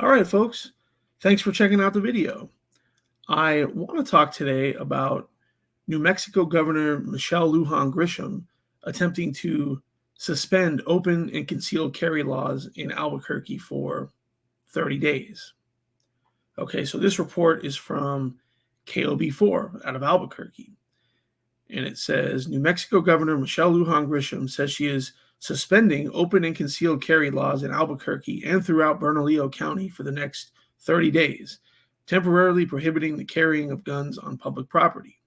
All right, folks. Thanks for checking out the video. I want to talk today about New Mexico Governor Lujan Grisham attempting to suspend open and concealed carry laws in Albuquerque for 30 days. Okay, so this report is from KOB4 out of Albuquerque. And it says New Mexico Governor Lujan Grisham says she is suspending open and concealed carry laws in Albuquerque and throughout Bernalillo County for the next 30 days, temporarily prohibiting the carrying of guns on public property.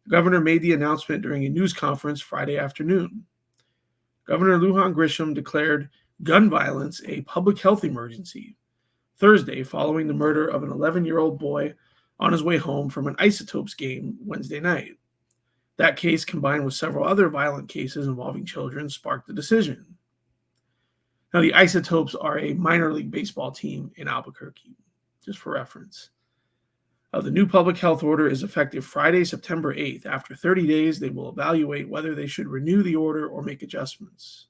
The governor made the announcement during a news conference Friday afternoon. Governor Lujan Grisham declared gun violence a public health emergency Thursday following the murder of an 11-year-old boy on his way home from an Isotopes game Wednesday night. That case, combined with several other violent cases involving children, sparked the decision. Now, the Isotopes are a minor league baseball team in Albuquerque, just for reference. The new public health order is effective Friday, September 8th. After 30 days, they will evaluate whether they should renew the order or make adjustments.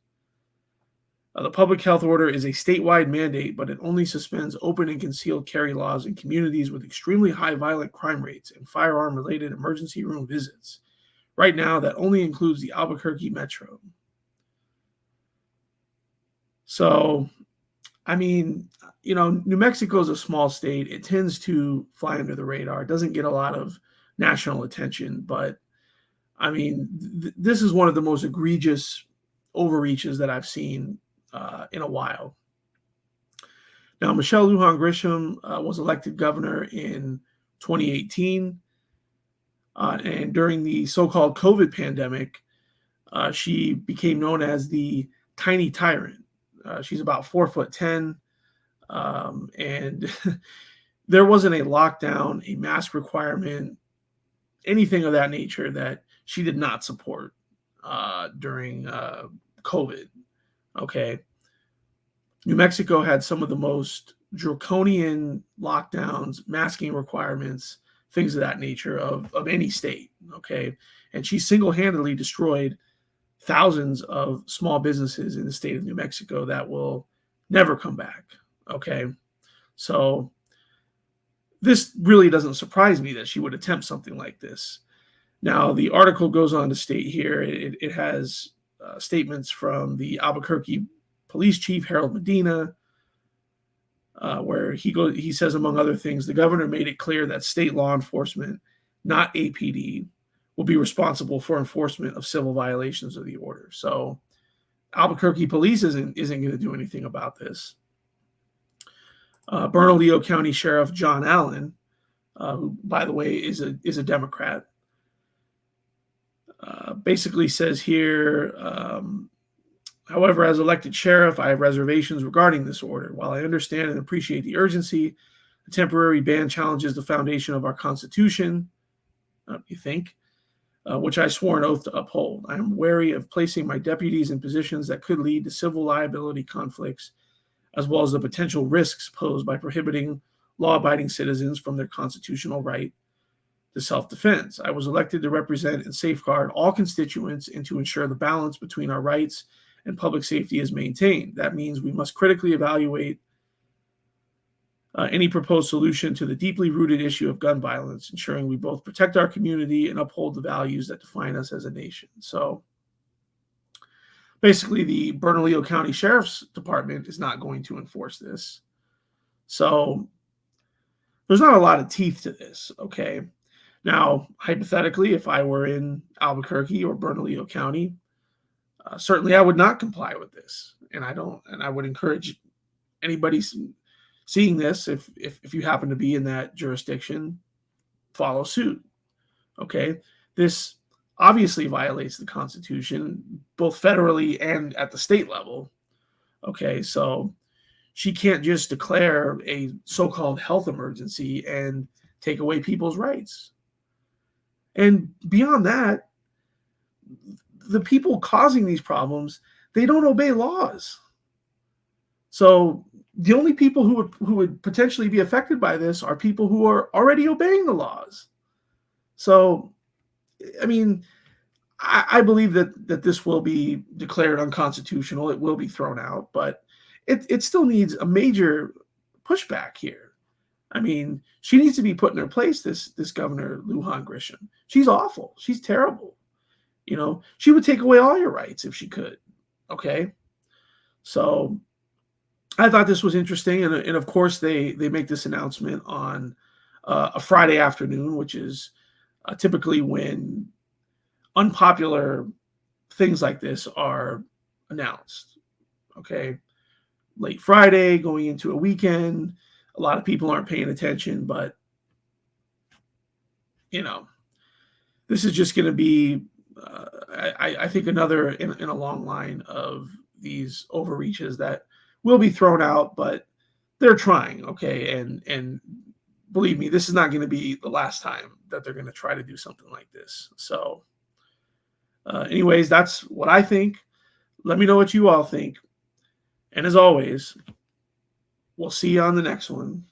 The public health order is a statewide mandate, but it only suspends open and concealed carry laws in communities with extremely high violent crime rates and firearm-related emergency room visits. Right now, that only includes the Albuquerque metro. So, New Mexico is a small state. It tends to fly under the radar. It doesn't get a lot of national attention. But, this is one of the most egregious overreaches that I've seen in a while. Now, Lujan Grisham was elected governor in 2018. And during the so-called COVID pandemic, she became known as the tiny tyrant. She's about 4'10", and there wasn't a lockdown, a mask requirement, anything of that nature that she did not support during COVID. Okay. New Mexico had some of the most draconian lockdowns, masking requirements, things of that nature of any state, okay? And she single-handedly destroyed thousands of small businesses in the state of New Mexico that will never come back, okay? So this really doesn't surprise me that she would attempt something like this. Now, the article goes on to state here, it has statements from the Albuquerque Police Chief, Harold Medina, where he says, among other things, the governor made it clear that state law enforcement, not APD, will be responsible for enforcement of civil violations of the order. So Albuquerque police isn't going to do anything about this. Bernalillo County Sheriff John Allen, who, by the way, is a Democrat, basically says here, however, as elected sheriff, I have reservations regarding this order. While I understand and appreciate the urgency, the temporary ban challenges the foundation of our Constitution, you think, which I swore an oath to uphold. I am wary of placing my deputies in positions that could lead to civil liability conflicts, as well as the potential risks posed by prohibiting law-abiding citizens from their constitutional right to self-defense. I was elected to represent and safeguard all constituents and to ensure the balance between our rights and public safety is maintained. That means we must critically evaluate any proposed solution to the deeply rooted issue of gun violence, ensuring we both protect our community and uphold the values that define us as a nation. So basically, the Bernalillo County Sheriff's Department is not going to enforce this. So there's not a lot of teeth to this, okay? Now, hypothetically, if I were in Albuquerque or Bernalillo County, certainly I would not comply with this. And I would encourage anybody seeing this, if you happen to be in that jurisdiction, follow suit. Okay? This obviously violates the Constitution, both federally and at the state level. Okay, so she can't just declare a so-called health emergency and take away people's rights. And beyond that, the people causing these problems, they don't obey laws. So the only people who would potentially be affected by this are people who are already obeying the laws. So, I mean, I believe that this will be declared unconstitutional. It will be thrown out, but it still needs a major pushback here. I mean, she needs to be put in her place, this Governor Lujan Grisham. She's awful. She's terrible. She would take away all your rights if she could. Okay? So I thought this was interesting. And of course, they make this announcement on a Friday afternoon, which is typically when unpopular things like this are announced. Okay? Late Friday, going into a weekend. A lot of people aren't paying attention, but this is just going to be, I think, another in a long line of these overreaches that will be thrown out, but they're trying, okay? And believe me, this is not going to be the last time that they're going to try to do something like this. So, anyways, that's what I think. Let me know what you all think. And as always, we'll see you on the next one.